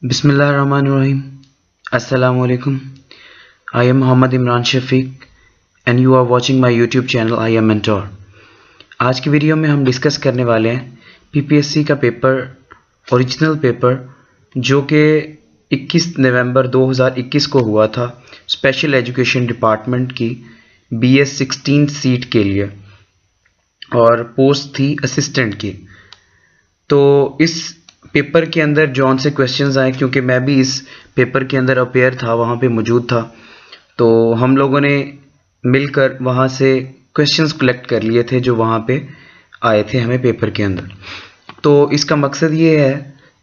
Bismillahirrahmanirrahim. Assalamu alaikum. I am Muhammad Imran Shafiq and you are watching my YouTube channel I am Mentor. आज की video में हम discuss करने वाले हैं पीपीएससी का पेपर, ओरिजिनल पेपर जो कि 21 नवंबर 2021 को हुआ था स्पेशल एजुकेशन डिपार्टमेंट की BS 16 सीट के लिए और पोस्ट थी असिस्टेंट की। तो इस पेपर के अंदर जौन से क्वेश्चंस आए, क्योंकि मैं भी इस पेपर के अंदर अपेयर था, वहाँ पे मौजूद था, तो हम लोगों ने मिलकर वहाँ से क्वेश्चंस कलेक्ट कर लिए थे जो वहाँ पे आए थे हमें पेपर के अंदर। तो इसका मकसद ये है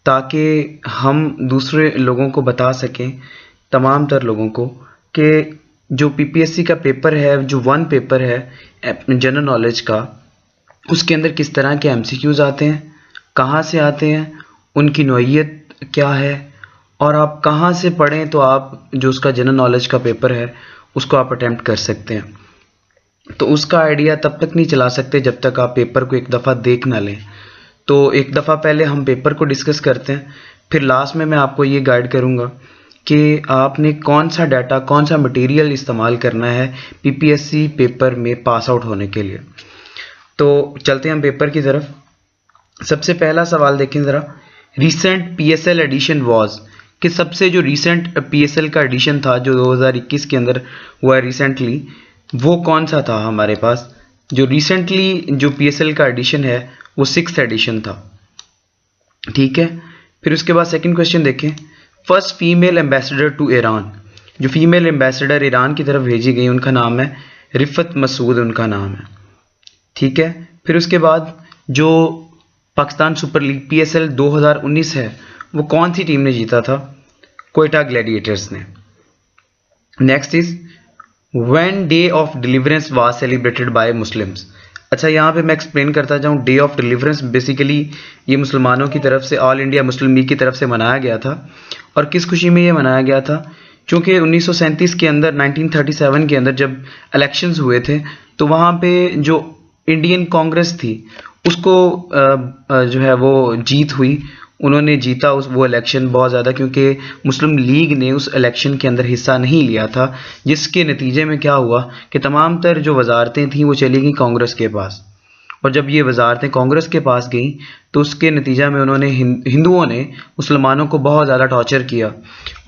ताकि हम दूसरे लोगों को बता सकें, तमाम तर लोगों को, कि जो पीपीएससी का पेपर है, जो वन पेपर है जनरल नॉलेज का, उसके अंदर किस तरह के एमसीक्यूज आते हैं, कहाँ से आते हैं, उनकी नौइयत क्या है, और आप कहाँ से पढ़ें तो आप जो उसका जनरल नॉलेज का पेपर है उसको आप अटेम्प्ट कर सकते हैं। तो उसका आइडिया तब तक नहीं चला सकते जब तक आप पेपर को एक दफ़ा देख ना लें। तो एक दफ़ा पहले हम पेपर को डिस्कस करते हैं, फिर लास्ट में मैं आपको ये गाइड करूँगा कि आपने कौन सा डाटा, कौन सा मटेरियल इस्तेमाल करना है पीपीएससी पेपर में पास आउट होने के लिए। तो चलते हैं हम पेपर की तरफ। सबसे पहला सवाल देखें ज़रा, रिसेंट पीएसएल एडिशन वाज, कि सबसे जो रिसेंट पीएसएल का एडिशन था जो 2021 के अंदर हुआ रिसेंटली, वो कौन सा था हमारे पास। जो रिसेंटली जो पीएसएल का एडिशन है वो 6th एडिशन था, ठीक है। फिर उसके बाद सेकंड क्वेश्चन देखें, first female ambassador to Iran, जो फीमेल एम्बेसडर ईरान की तरफ भेजी गई उनका नाम है रिफत मसूद, उनका नाम है, ठीक है। फिर उसके बाद जो पाकिस्तान सुपर लीग पीएसएल 2019 है वो कौन सी टीम ने जीता था, क्वेटा ग्लैडिएटर्स ने। Next is when day of deliverance was celebrated by Muslims. अच्छा, यहाँ पे मैं एक्सप्लेन करता जाऊँ, डे ऑफ डिलीवरेंस बेसिकली ये मुसलमानों की तरफ से, ऑल इंडिया मुस्लिम लीग की तरफ से मनाया गया था। और किस खुशी में ये मनाया गया था, क्योंकि 1937 के अंदर, 1937 के अंदर जब इलेक्शंस हुए थे तो वहाँ पे जो इंडियन कांग्रेस थी उसको जो है वो जीत हुई, उन्होंने जीता वो इलेक्शन बहुत ज़्यादा, क्योंकि मुस्लिम लीग ने उस इलेक्शन के अंदर हिस्सा नहीं लिया था, जिसके नतीजे में क्या हुआ कि तमाम तर जो वजारतें थीं वो चली गई कांग्रेस के पास। और जब ये वजारतें कांग्रेस के पास गई तो उसके नतीजा में उन्होंने हिंदुओं ने मुसलमानों को बहुत ज़्यादा टॉर्चर किया।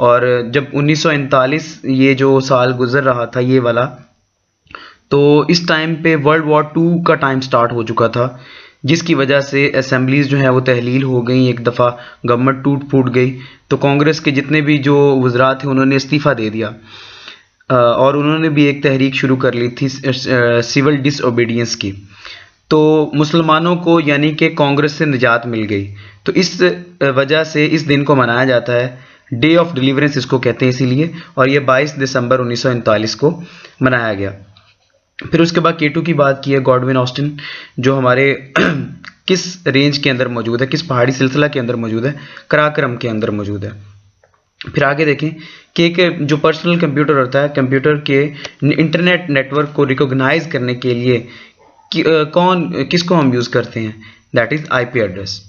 और जब 1939 ये जो साल गुजर रहा था ये वाला, तो इस टाइम पे वर्ल्ड वॉर 2 का टाइम स्टार्ट हो चुका था, जिसकी वजह से असेंबलीज जो है वो तहलील हो गई, एक दफ़ा गवर्नमेंट टूट फूट गई। तो कांग्रेस के जितने भी जो वज़रा थे उन्होंने इस्तीफ़ा दे दिया, और उन्होंने भी एक तहरीक शुरू कर ली थी सिविल डिसओबीडियंस की। तो मुसलमानों को यानी कि कांग्रेस से निजात मिल गई। तो इस वजह से इस दिन को मनाया जाता है, डे ऑफ डिलीवरेंस इसको कहते हैं इसीलिए, और ये 22 दिसंबर 1939 को मनाया गया। फिर उसके बाद K2 की बात की है, गॉडविन ऑस्टिन, जो हमारे किस रेंज के अंदर मौजूद है, किस पहाड़ी सिलसिला के अंदर मौजूद है, कराक्रम के अंदर मौजूद है। फिर आगे देखें कि एक जो पर्सनल कंप्यूटर होता है, कंप्यूटर के इंटरनेट नेटवर्क को रिकॉग्नाइज करने के लिए किसको हम यूज़ करते हैं, that is IP address.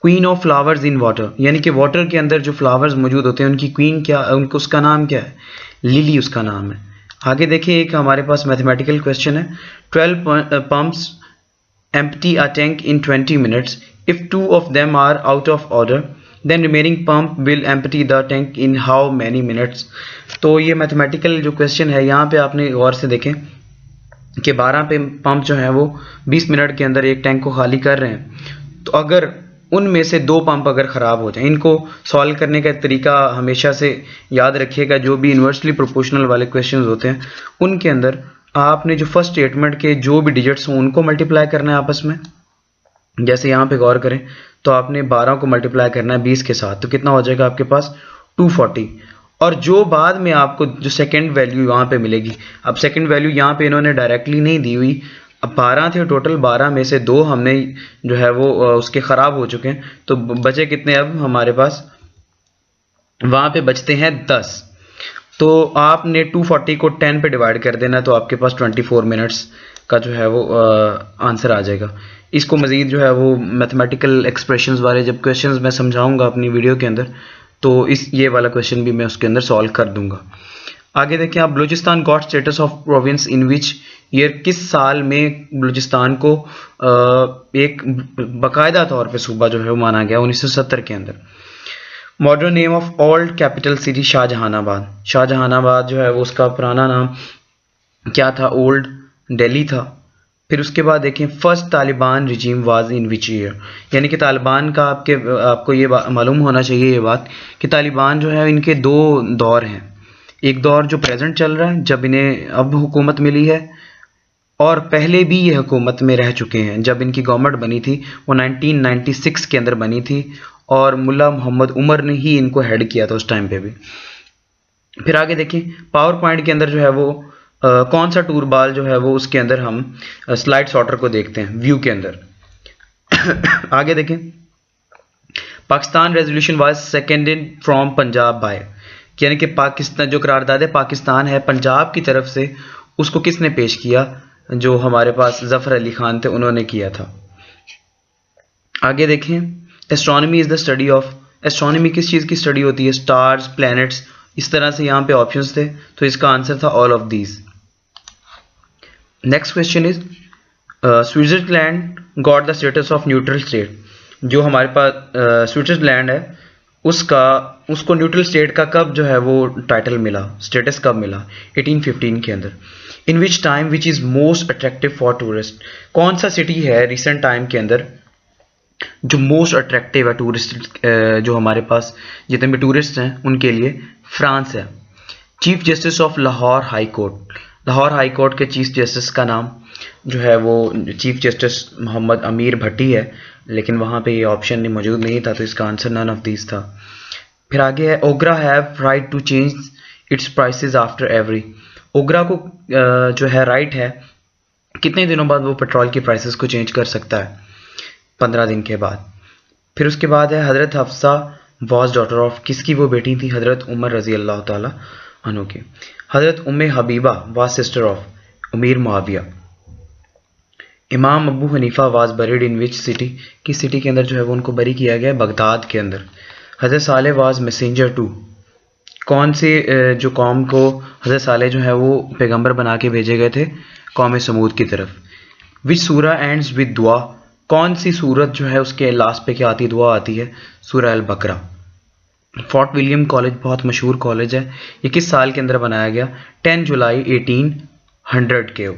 Queen of flowers in water, यानी कि वाटर के अंदर जो फ्लावर्स मौजूद होते हैं उनकी क्वीन क्या, उनको उसका नाम क्या है, लिली उसका नाम है। आगे देखिए, एक हमारे पास मैथमेटिकल क्वेश्चन है, 12 pumps empty a tank in 20 minutes. If 2 of them are out of order, then remaining pump will empty the tank in how many minutes? तो ये मैथमेटिकल जो क्वेश्चन है, यहाँ पे आपने गौर से देखें कि 12 पंप जो हैं वो 20 मिनट के अंदर एक टैंक को खाली कर रहे हैं। तो अगर उनमें से 2 पंप अगर ख़राब हो जाए, इनको सॉल्व करने का तरीका हमेशा से याद रखिएगा, जो भी इन्वर्सली प्रोपोर्शनल वाले क्वेश्चंस होते हैं उनके अंदर आपने जो फर्स्ट स्टेटमेंट के जो भी डिजिट्स हों उनको मल्टीप्लाई करना है आपस में। जैसे यहाँ पे गौर करें तो आपने 12 को मल्टीप्लाई करना है 20 के साथ, तो कितना हो जाएगा आपके पास 240। और जो बाद में आपको जो सेकेंड वैल्यू यहाँ पे मिलेगी, अब सेकेंड वैल्यू यहाँ पे इन्होंने डायरेक्टली नहीं दी हुई, अब 12 थे टोटल, 12 में से 2 हमने जो है वो उसके ख़राब हो चुके हैं, तो बचे कितने अब हमारे पास, वहाँ पे बचते हैं 10। तो आपने 240 को 10 पे डिवाइड कर देना, तो आपके पास 24 मिनट्स का जो है वो आंसर आ जाएगा। इसको मज़ीद जो है वो मैथमेटिकल एक्सप्रेशंस वाले जब क्वेश्चंस मैं समझाऊंगा अपनी वीडियो के अंदर, तो ये वाला क्वेश्चन भी मैं उसके अंदर सॉल्व कर दूंगा। आगे देखिए आप, Balochistan got status of province in which year, किस साल में बलूचिस्तान को एक बाकायदा तौर पे सूबा जो है वो माना गया, 1970 के अंदर। Modern name of old capital city, Shahjahanabad. Shahjahanabad जो है वो उसका पुराना नाम क्या था, ओल्ड दिल्ली था। फिर उसके बाद देखें, first Taliban regime was in which year, यानी कि तालिबान का आपको ये मालूम होना चाहिए ये बात कि तालिबान जो है इनके दो दौर हैं। एक दौर जो प्रेजेंट चल रहा है जब इन्हें अब हुकूमत मिली है, और पहले भी ये हुकूमत में रह चुके हैं। जब इनकी गवर्नमेंट बनी थी वो 1996 के अंदर बनी थी और मुल्ला मोहम्मद उमर ने ही इनको हेड किया था उस टाइम पे भी। फिर आगे देखिए, पावर पॉइंट के अंदर जो है वो कौन सा टूर बाल जो है वो उसके अंदर हम स्लाइड सॉर्टर को देखते हैं व्यू के अंदर। आगे देखें, Pakistan resolution was seconded from Punjab by, यानी कि पाकिस्तान जो करारदाद पाकिस्तान है पंजाब की तरफ से, उसको किसने पेश किया, जो हमारे पास जफर अली खान थे उन्होंने किया था। आगे देखें, astronomy is the study of, astronomy किस चीज़ की स्टडी होती है, स्टार्स, प्लैनेट्स, इस तरह से यहाँ पे ऑप्शंस थे, तो इसका आंसर था all of these. Next question is, Switzerland got the status of neutral state, जो हमारे पास स्विट्जरलैंड है उसको न्यूट्रल स्टेट का कब जो है वो टाइटल मिला, स्टेटस कब मिला, 1815 के अंदर। In which time which is most attractive for tourist, कौन सा सिटी है रिसेंट टाइम के अंदर जो मोस्ट अट्रैक्टिव है टूरिस्ट, जो हमारे पास जितने भी टूरिस्ट हैं उनके लिए, फ्रांस है। Chief justice of Lahore high court, Lahore high court के चीफ जस्टिस का नाम जो है वो चीफ जस्टिस मोहम्मद अमीर भट्टी है, लेकिन वहाँ पे ये ऑप्शन मौजूद नहीं था, तो इसका आंसर नन ऑफ दीज था। फिर आगे है, OGRA have right to change its prices after every, OGRA को जो है राइट है कितने दिनों बाद वो पेट्रोल की प्राइसेस को चेंज कर सकता है, 15 दिन के बाद। फिर उसके बाद है, हज़रत हफ्सा वॉज डॉटर ऑफ, किसकी वो बेटी थी, हज़रत उमर रजी अल्लाह ताला अन्हु की। हज़रत Umme Habiba was sister of Ameer Muawiya. इमाम Abu Hanifa was buried in which city, किस सिटी के अंदर जो है वो उनको बरी किया गया, बगदाद के अंदर। हज़रत साले वाज मैसेंजर टू, कौन से जो कौम को हज़रत साले जो है वो पैगंबर बना के भेजे गए थे, कौम समूद की तरफ। विच सूरा एंड्स विद दुआ, कौन सी सूरत जो है उसके लास्ट पे क्या आती, दुआ आती है, सूरा अल बकरा। फोर्ट विलियम कॉलेज बहुत मशहूर कॉलेज है, ये किस साल के अंदर बनाया गया, 10 जुलाई 1800 के।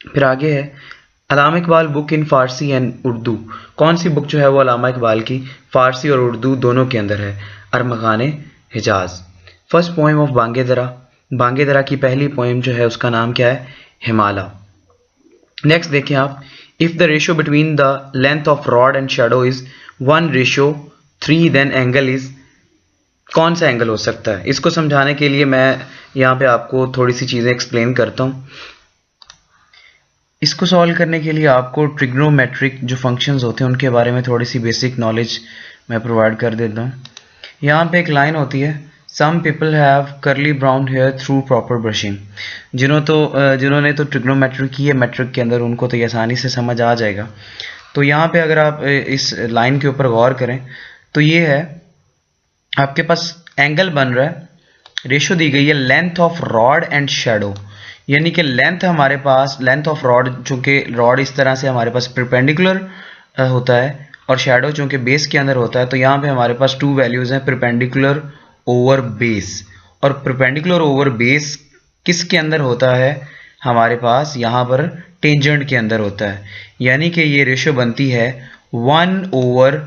फिर आगे है, Allama Iqbal book in Farsi and Urdu, कौन सी बुक जो है वो अल्लामा इकबाल की फारसी और उर्दू दोनों के अंदर है, अरमगाने हिजाज। फर्स्ट पोएम ऑफ बांगेदरा, बांगेदरा की पहली पोएम जो है उसका नाम क्या है, हिमाला। नेक्स्ट देखें आप, if the ratio between the length of rod and shadow is 1:3 then angle is, कौन सा एंगल हो सकता है। इसको समझाने के लिए मैं यहाँ पे आपको थोड़ी सी चीज़ें एक्सप्लेन करता हूँ। इसको सॉल्व करने के लिए आपको ट्रिग्नोमेट्रिक जो फंक्शंस होते हैं उनके बारे में थोड़ी सी बेसिक नॉलेज मैं प्रोवाइड कर देता हूँ। यहाँ पे एक लाइन होती है, some people have curly brown hair through proper brushing, जिन्होंने तो ट्रिग्नोमेट्रिक की है मैट्रिक के अंदर उनको तो ये आसानी से समझ आ जाएगा। तो यहाँ पे अगर आप इस लाइन के ऊपर गौर करें तो ये है, आपके पास एंगल बन रहा है, रेशो दी गई है length of rod and shadow, यानी कि लेंथ हमारे पास, लेंथ ऑफ रॉड चूँकि रॉड इस तरह से हमारे पास परपेंडिकुलर होता है और शेडो चूँकि बेस के अंदर होता है, तो यहाँ पे हमारे पास 2 वैल्यूज़ हैं, परपेंडिकुलर ओवर बेस। और परपेंडिकुलर ओवर बेस किसके अंदर होता है, हमारे पास यहाँ पर टेंजेंट के अंदर होता है, यानी कि ये रेशो बनती है 1/,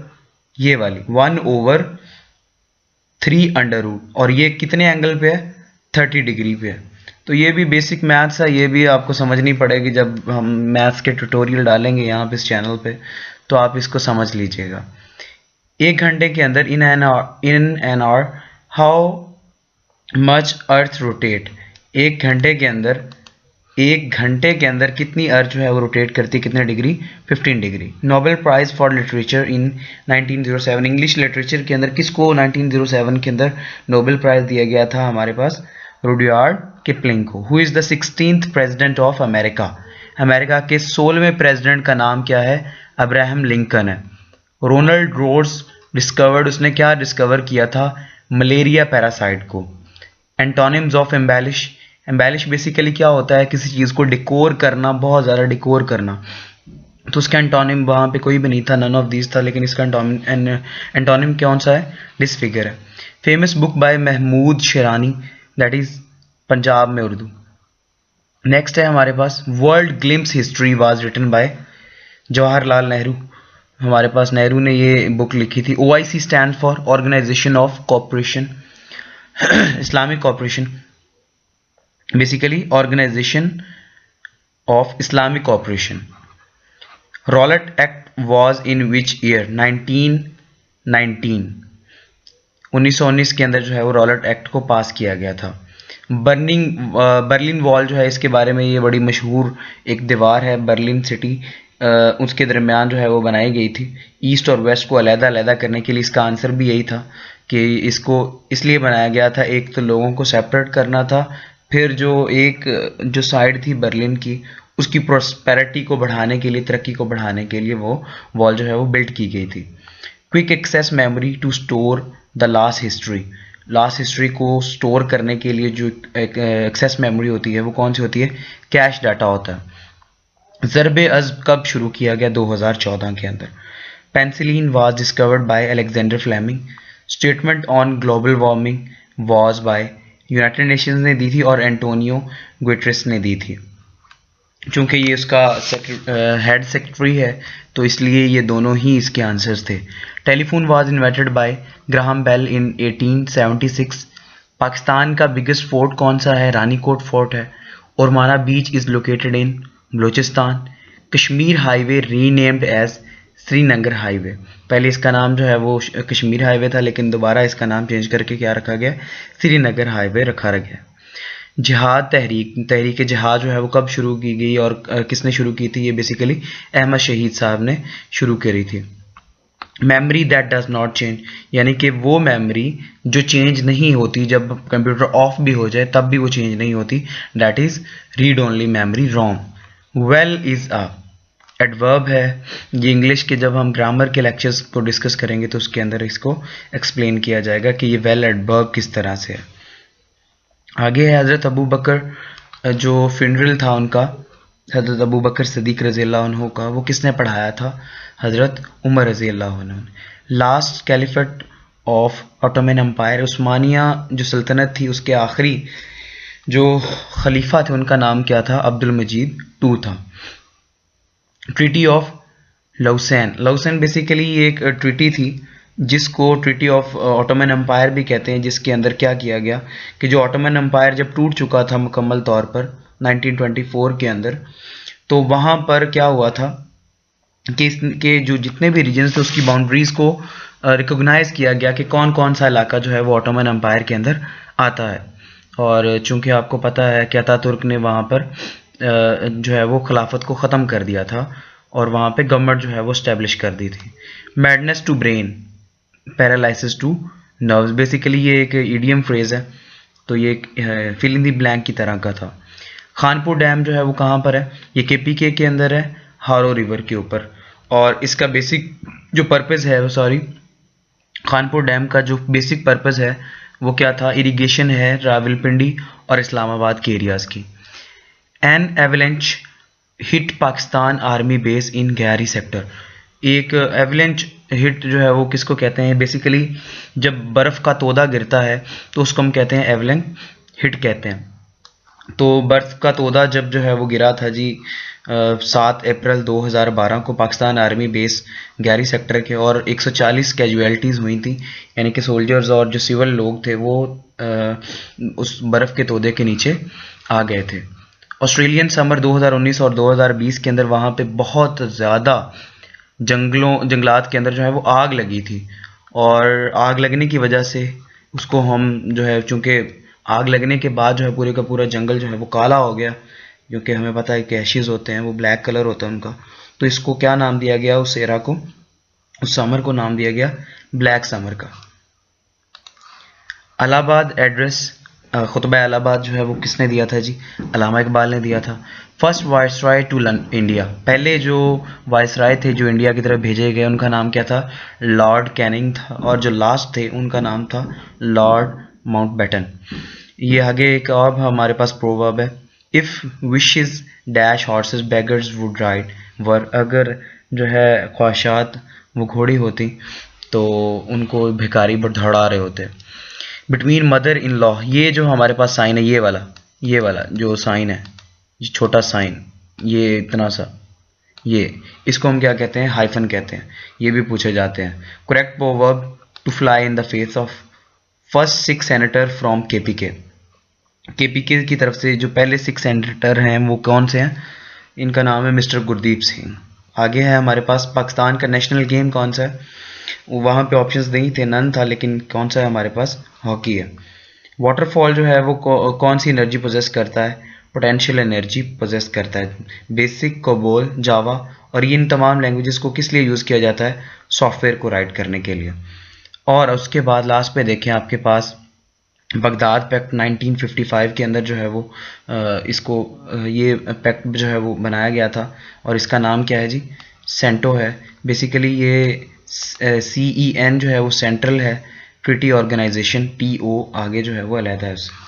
ये वाली 1/3√, और ये कितने एंगल पे है, 30 डिग्री पे है। तो ये भी बेसिक मैथ्स है, ये भी आपको समझनी पड़ेगी जब हम मैथ्स के ट्यूटोरियल डालेंगे यहाँ पे इस चैनल पे, तो आप इसको समझ लीजिएगा। 1 घंटे के अंदर in an hour how much earth rotate, 1 घंटे के अंदर कितनी अर्थ जो है वो रोटेट करती है, कितने degree, 15 degree. Nobel prize for literature in 1907, English literature के अंदर किसको 1907 के अंदर नोबेल प्राइज दिया गया था, हमारे पास रुडयार्ड किपलिंग को। Who is the 16th president of America, America के 16वें प्रेसिडेंट का नाम क्या है, अब्राहम लिंकन है। रोनाल्ड रोड्स डिस्कवर्ड, उसने क्या डिस्कवर किया था? मलेरिया पैरासाइट को। Antonyms of embellish, embellish basically क्या होता है? किसी चीज़ को डिकोर करना, बहुत ज़्यादा डिकोर करना। तो उसका एंटोनिम वहाँ पे कोई भी नहीं था, नन ऑफ दीज था, लेकिन इसका एंटोनिम कौन सा है? डिसफिगर है। Famous book by Mahmood Sherani, that is Punjab में उर्दू। नेक्स्ट है हमारे पास world glimpse history was written by Jawaharlal Nehru. हमारे पास नेहरू ने ये बुक लिखी थी। OIC stand for organisation of cooperation Islamic cooperation, basically organisation of Islamic cooperation. Rowlatt act was in which year? 1919, 1919 के अंदर जो है वो रॉलेट एक्ट को पास किया गया था। बर्लिन वॉल जो है, इसके बारे में ये बड़ी मशहूर एक दीवार है बर्लिन सिटी, उसके दरमियान जो है वो बनाई गई थी। ईस्ट और वेस्ट को अलहदा अलहदा करने के लिए इसका आंसर भी यही था कि इसको इसलिए बनाया गया था, एक तो लोगों को सेपरेट करना था, फिर जो साइड थी बर्लिन की उसकी प्रोस्पेरिटी को बढ़ाने के लिए, तरक्की को बढ़ाने के लिए वो वॉल जो है वो बिल्ड की गई थी। Quick access memory to store the last history, last history को स्टोर करने के लिए जो एक्सेस मेमोरी होती है वो कौन सी होती है? कैश डाटा होता है। ज़रबे अज़्ब कब शुरू किया गया? 2014 के अंदर। Penicillin was discovered by Alexander Fleming. Statement on global warming was by United Nations ने दी थी और एंटोनियो गुटेरेस ने दी थी। चूंकि ये उसका हेड सेक्रेटरी है तो इसलिए ये दोनों ही इसके आंसर्स थे। Telephone was invented by Graham Bell in 1876। Pakistan का बिगेस्ट फोर्ट कौन सा है? रानीकोट फोर्ट है। Ormara beach is located in Balochistan. Kashmir highway renamed as Srinagar highway, पहले इसका नाम जो है वो कश्मीर हाईवे था, लेकिन दोबारा इसका नाम चेंज करके क्या रखा गया? श्रीनगर हाईवे रखा गया। जिहाद तहरीक जिहाद जो है वो कब शुरू की गई और किसने शुरू की थी? ये बेसिकली अहमद शहीद साहब ने शुरू करी थी। Memory that does not change, यानी कि वो मेमोरी जो चेंज नहीं होती, जब कंप्यूटर ऑफ भी हो जाए तब भी वो चेंज नहीं होती, that is read only memory, ROM. Well is a adverb है, ये इंग्लिश के जब हम ग्रामर के लेक्चर्स को डिस्कस करेंगे तो उसके अंदर इसको एक्सप्लेन किया जाएगा कि ये वेल एडवर्ब किस तरह से है। आगे है हज़रत अबू बकर, जो फ्यूनरल था उनका, हज़रत अबू बकर सिद्दीक़ रज़ी अल्लाह अन्हु का, वो किसने पढ़ाया था? हज़रत उमर रज़ी अल्लाह अन्हु ने। Last caliphate of Ottoman empire, उस्मानिया जो सल्तनत थी उसके आखिरी जो खलीफा थे उनका नाम क्या था? अब्दुल मजीद टू था। ट्रीटी ऑफ लाउसेन, लाउसेन बेसिकली एक ट्रीटी थी जिसको ट्रीटी ऑफ ऑटोमन एम्पायर भी कहते हैं, जिसके अंदर क्या किया गया कि जो ऑटोमन एम्पायर जब टूट चुका था मुकम्मल तौर पर 1924 के अंदर, तो वहाँ पर क्या हुआ था कि इसके जो जितने भी रीजन्स थे उसकी बाउंड्रीज को रिकॉग्नाइज किया गया कि कौन कौन सा इलाका जो है वो ऑटोमन एम्पायर के अंदर आता है। और चूंकि आपको पता है कि अतातुर्क ने वहाँ पर जो है वो खिलाफत को ख़त्म कर दिया था और वहाँ पे गवर्नमेंट जो है वो स्टैब्लिश कर दी थी। Madness to brain, paralysis to nerves, basically ये एक ईडियम फ्रेज है, तो ये फिल इन दी ब्लैंक की तरह का था। खानपुर डैम जो है वो कहाँ पर है? ये KPK के अंदर है, हारो रिवर के ऊपर। और इसका बेसिक जो पर्पज़ है, सॉरी, खानपुर डैम का जो बेसिक पर्पज़ है वो क्या था? इरिगेशन है रावलपिंडी और इस्लामाबाद के एरियाज़ की। An avalanche hit Pakistan army base in Gayari sector, एक एवलेंच हिट जो है वो किसको कहते हैं? बेसिकली जब बर्फ़ का तोदा गिरता है तो उसको हम कहते हैं एवलेंच हिट कहते हैं। तो बर्फ़ का तोदा जब जो है वो गिरा था जी 7 अप्रैल 2012 को Pakistan army base Gary sector के, और 140 कैजुअलिटीज़ हुई थी, यानी कि सोल्जर्स और जो सिविल लोग थे वो उस बर्फ़ के तोदे के नीचे आ गए थे। ऑस्ट्रेलियन समर 2019 और 2020 के अंदर वहाँ पे बहुत ज़्यादा जंगलात के अंदर जो है वो आग लगी थी, और आग लगने की वजह से उसको हम जो है, चूँकि आग लगने के बाद जो है पूरे का पूरा जंगल जो है वो काला हो गया, क्योंकि हमें पता है कि एशेज़ होते हैं वो ब्लैक कलर होता है उनका, तो इसको क्या नाम दिया गया? उस एरा को, उस समर को नाम दिया गया ब्लैक समर का। इलाहाबाद एड्रेस खुतबा इलाहाबाद जो है वो किसने दिया था जी? अल्लामा इकबाल ने दिया था। फर्स्ट वायसराय टू इंडिया, पहले जो वायसराय थे जो इंडिया की तरफ भेजे गए उनका नाम क्या था? लॉर्ड कैनिंग था। और जो लास्ट थे उनका नाम था लॉर्ड माउंटबेटन। ये आगे एक और हमारे पास प्रोवर्ब है, if wishes dash horses beggars would ride were, अगर जो है ख्वाहिशात वो घोड़ी होती तो उनको भिखारी दौड़ा रहे होते। बिटवीन मदर इन लॉ, ये जो हमारे पास साइन है ये वाला जो साइन है, ये छोटा साइन, ये इतना सा, ये इसको हम क्या कहते हैं? हाइफन कहते हैं। ये भी पूछे जाते हैं। Correct proverb, to fly in the face of first 6 senator from KPK. KPK की तरफ से जो पहले 6 सेनेटर हैं वो कौन से हैं? इनका नाम है मिस्टर गुरदीप सिंह। आगे है हमारे पास पाकिस्तान का नेशनल गेम कौन सा है? वहाँ पे ऑप्शंस नहीं थे, नन था, लेकिन कौन सा है हमारे पास? हॉकी है। वाटरफॉल जो है वो कौन सी एनर्जी पोजेस करता है? पोटेंशियल एनर्जी पोजेस करता है। बेसिक, कोबोल, जावा, और ये इन तमाम लैंग्वेजेस को किस लिए यूज़ किया जाता है? सॉफ्टवेयर को राइट करने के लिए। और उसके बाद लास्ट पे देखें आपके पास बगदाद पैक्ट 1955 के अंदर जो है वो ये पैक्ट जो है वो बनाया गया था, और इसका नाम क्या है जी? सेंटो है। बेसिकली ये CEN जो है वो सेंट्रल है, ट्रीटी ऑर्गेनाइजेशन, TO आगे जो है वो अलहदा है उससे।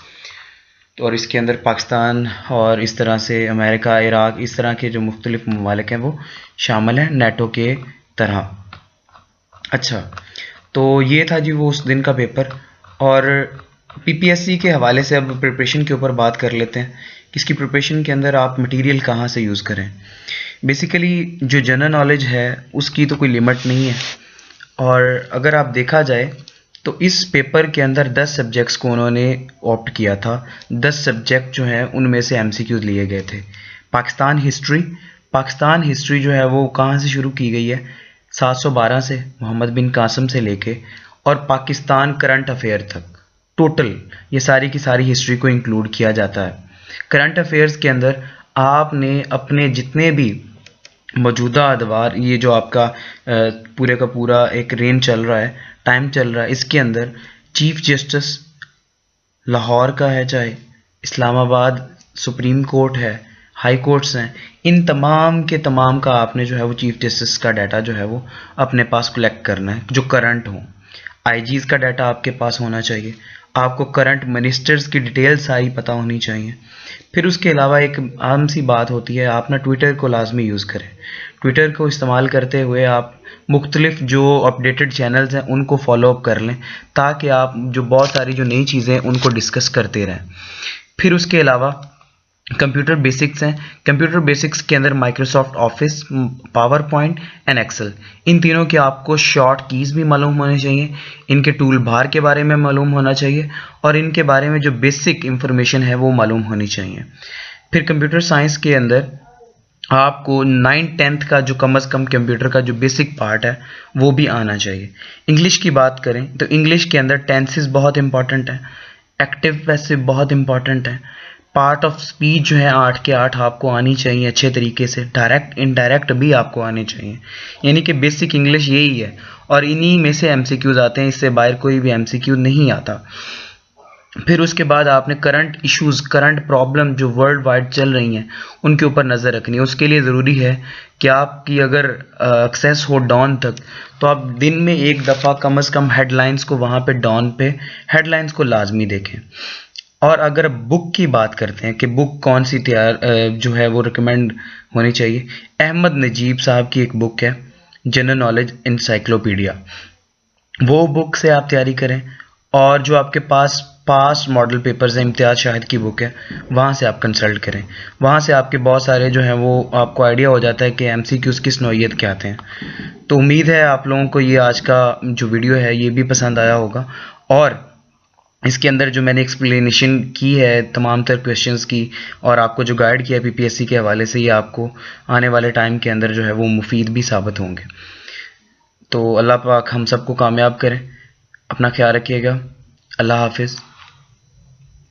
तो और इसके अंदर पाकिस्तान और इस तरह से अमेरिका, इराक, इस तरह के जो मुख्तलिफ ममालिक हैं वो शामिल हैं नेटो के तरह। अच्छा, तो ये था जी वो उस दिन का पेपर। और PPSC के हवाले से अब प्रिपरेशन के ऊपर बात कर लेते हैं कि इसकी प्रिपरेशन के अंदर आप मटेरियल कहाँ से यूज़ करें। बेसिकली जो जनरल नॉलेज है उसकी तो कोई लिमिट नहीं है, और अगर आप देखा जाए तो इस पेपर के अंदर 10 सब्जेक्ट्स को उन्होंने ऑप्ट किया था। 10 सब्जेक्ट जो हैं उनमें से MCQs लिए गए थे। पाकिस्तान हिस्ट्री जो है वो कहाँ से शुरू की गई है? 712 से, मोहम्मद बिन कासिम से लेके और पाकिस्तान करंट अफेयर तक, टोटल ये सारी की सारी हिस्ट्री को इंक्लूड किया जाता है। करंट अफेयर्स के अंदर आपने अपने जितने भी मौजूदा अदवार, ये जो आपका पूरे का पूरा एक रेन चल रहा है, टाइम चल रहा है, इसके अंदर चीफ जस्टिस लाहौर का है, चाहे इस्लामाबाद सुप्रीम कोर्ट है, हाई कोर्ट्स हैं, इन तमाम के तमाम का आपने जो है वो चीफ जस्टिस का डाटा जो है वो अपने पास कलेक्ट करना है जो करंट हो। IGs का डाटा आपके पास होना चाहिए। आपको करंट मिनिस्टर्स की डिटेल सारी पता होनी चाहिए। फिर उसके अलावा एक आम सी बात होती है, आप ना ट्विटर को लाजमी यूज़ करें। ट्विटर को इस्तेमाल करते हुए आप मुख्तलिफ जो अपडेटेड चैनल्स हैं उनको फॉलोअप कर लें, ताकि आप जो बहुत सारी जो नई चीज़ें हैं उनको डिस्कस करते रहें। फिर उसके अलावा कंप्यूटर बेसिक्स हैं। कंप्यूटर बेसिक्स के अंदर Microsoft office, power point and Excel, इन तीनों के आपको शॉर्ट कीज़ भी मालूम होने चाहिए, इनके टूल बार के बारे में मालूम होना चाहिए, और इनके बारे में जो बेसिक इंफॉर्मेशन है वो मालूम होनी चाहिए। फिर कंप्यूटर साइंस के अंदर आपको 9th-10th का जो कम से कम कंप्यूटर का जो बेसिक पार्ट है वो भी आना चाहिए। इंग्लिश की बात करें तो इंग्लिश के अंदर टेंसेस बहुत इंपॉर्टेंट है, एक्टिव पैसिव बहुत इंपॉर्टेंट है, पार्ट ऑफ स्पीच जो है 8 के 8 आपको आनी चाहिए अच्छे तरीके से, डायरेक्ट इनडायरेक्ट भी आपको आने चाहिए। यानी कि बेसिक इंग्लिश यही है, और इन्हीं में से MCQs आते हैं, इससे बाहर कोई भी MCQ नहीं आता। फिर उसके बाद आपने करंट इश्यूज़, करंट प्रॉब्लम जो वर्ल्ड वाइड चल रही हैं उनके ऊपर नज़र रखनी है। उसके लिए ज़रूरी है कि आपकी अगर एक्सेस हो डॉन तक, तो आप दिन में एक दफ़ा कम से कम हेडलाइंस को वहाँ पे डॉन पे हेडलाइंस को लाजमी देखें। और अगर बुक की बात करते हैं कि बुक कौन सी तैयार जो है वो रिकमेंड होनी चाहिए, अहमद नजीब साहब की एक बुक है जनरल नॉलेज इंसाइक्लोपीडिया, वो बुक से आप तैयारी करें। और जो आपके पास पास मॉडल पेपर्स हैं, इम्तियाज़ शाहिद की बुक है, वहाँ से आप कंसल्ट करें। वहाँ से आपके बहुत सारे जो हैं वो आपको आइडिया हो जाता है कि MCQs किस नौइयत के आते हैं। तो उम्मीद है आप लोगों को ये आज का जो वीडियो है ये भी पसंद आया होगा, और इसके अंदर जो मैंने एक्सप्लेनेशन की है तमाम तर क्वेश्चंस की, और आपको जो गाइड किया है PPSC के हवाले से, ये आपको आने वाले टाइम के अंदर जो है वो मुफीद भी साबित होंगे। तो अल्लाह पाक हम सबको कामयाब करें। अपना ख्याल रखिएगा। अल्लाह हाफिज़।